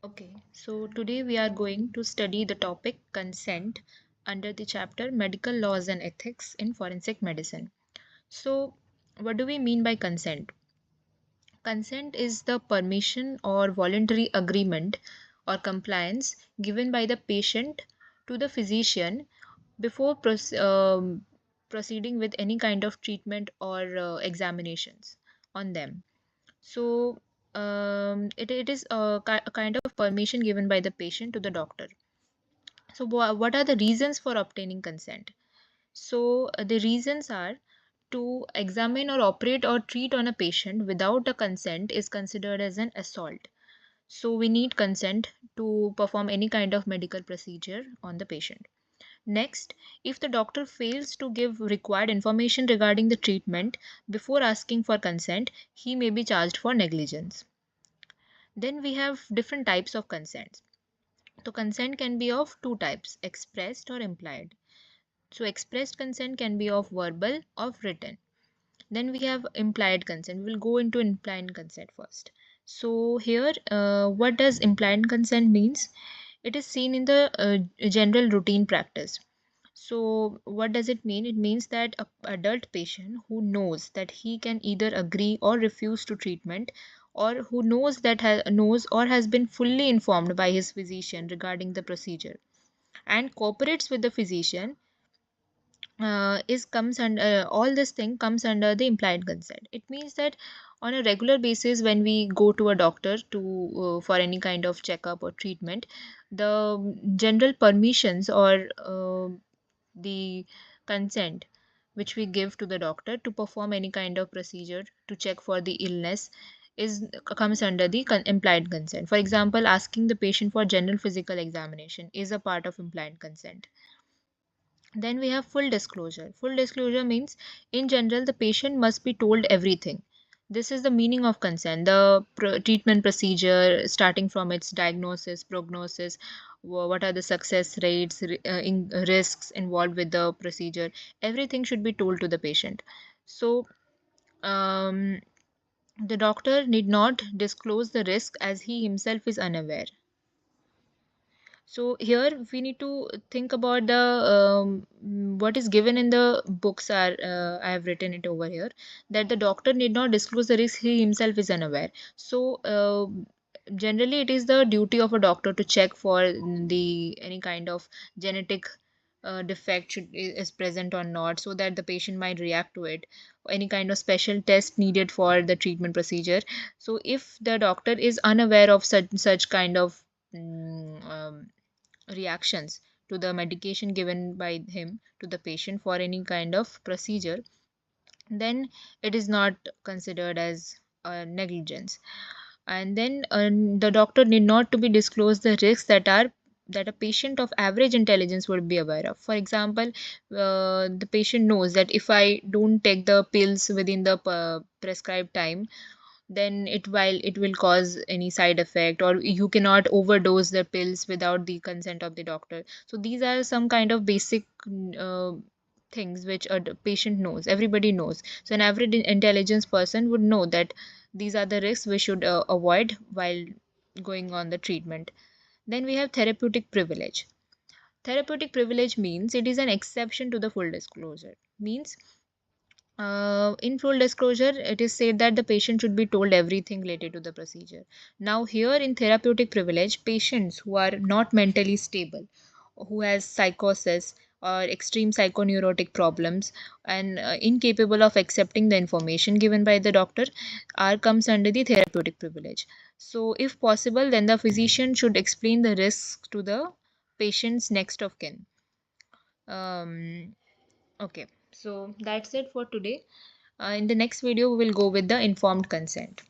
Okay, so today we are going to study the topic consent under the chapter Medical Laws and Ethics in Forensic Medicine. So, what do we mean by consent? Consent is the permission or voluntary agreement or compliance given by the patient to the physician before proceeding with any kind of treatment or examinations on them. So it is a kind of permission given by the patient to the doctor. So what are the reasons for obtaining consent? So the reasons are to examine or operate or treat on a patient without a consent is considered as an assault. So we need consent to perform any kind of medical procedure on the patient. Next, if the doctor fails to give required information regarding the treatment before asking for consent, he may be charged for negligence. Then we have different types of consents. So consent can be of two types, expressed or implied. So expressed consent can be of verbal or written. Then we have implied consent. We'll go into implied consent first. So here, what does implied consent means? It is seen in the general routine practice. So what does it mean? It means that a adult patient who knows that he can either agree or refuse to treatment, or who knows that knows or has been fully informed by his physician regarding the procedure and cooperates with the physician, is comes under all this thing comes under the implied consent. It means that on a regular basis when we go to a doctor to for any kind of checkup or treatment, the general permissions or the consent which we give to the doctor to perform any kind of procedure to check for the illness is comes under the implied consent. For example, asking the patient for general physical examination is a part of implied consent. Then we have full disclosure. Full disclosure means, in general, the patient must be told everything. This is the meaning of consent. The treatment procedure, starting from its diagnosis, prognosis, what are the success rates, risks involved with the procedure. Everything should be told to the patient. So, um, the doctor need not disclose the risk as he himself is unaware. So here we need to think about the what is given in the books are I have written it over here, that the doctor need not disclose the risk he himself is unaware. So generally it is the duty of a doctor to check for the any kind of genetic defect is present or not, so that the patient might react to it, any kind of special test needed for the treatment procedure. So if the doctor is unaware of such kind of reactions to the medication given by him to the patient for any kind of procedure, then it is not considered as negligence. And then the doctor need not to be disclose the risks that a patient of average intelligence would be aware of. For example, the patient knows that if I don't take the pills within the prescribed time, then it will cause any side effect, or you cannot overdose the pills without the consent of the doctor. So these are some kind of basic uh, things which patient knows, everybody knows. So an average intelligence person would know that these are the risks we should avoid while going on the treatment. Then we have therapeutic privilege. Therapeutic privilege means it is an exception to the full disclosure. Means in full disclosure, it is said that the patient should be told everything related to the procedure. Now, here in therapeutic privilege, patients who are not mentally stable, who has psychosis or extreme psychoneurotic problems, and incapable of accepting the information given by the doctor, are comes under the therapeutic privilege. So, if possible, then the physician should explain the risks to the patient's next of kin. Um, okay, so that's it for today. In the next video, we will go with the informed consent.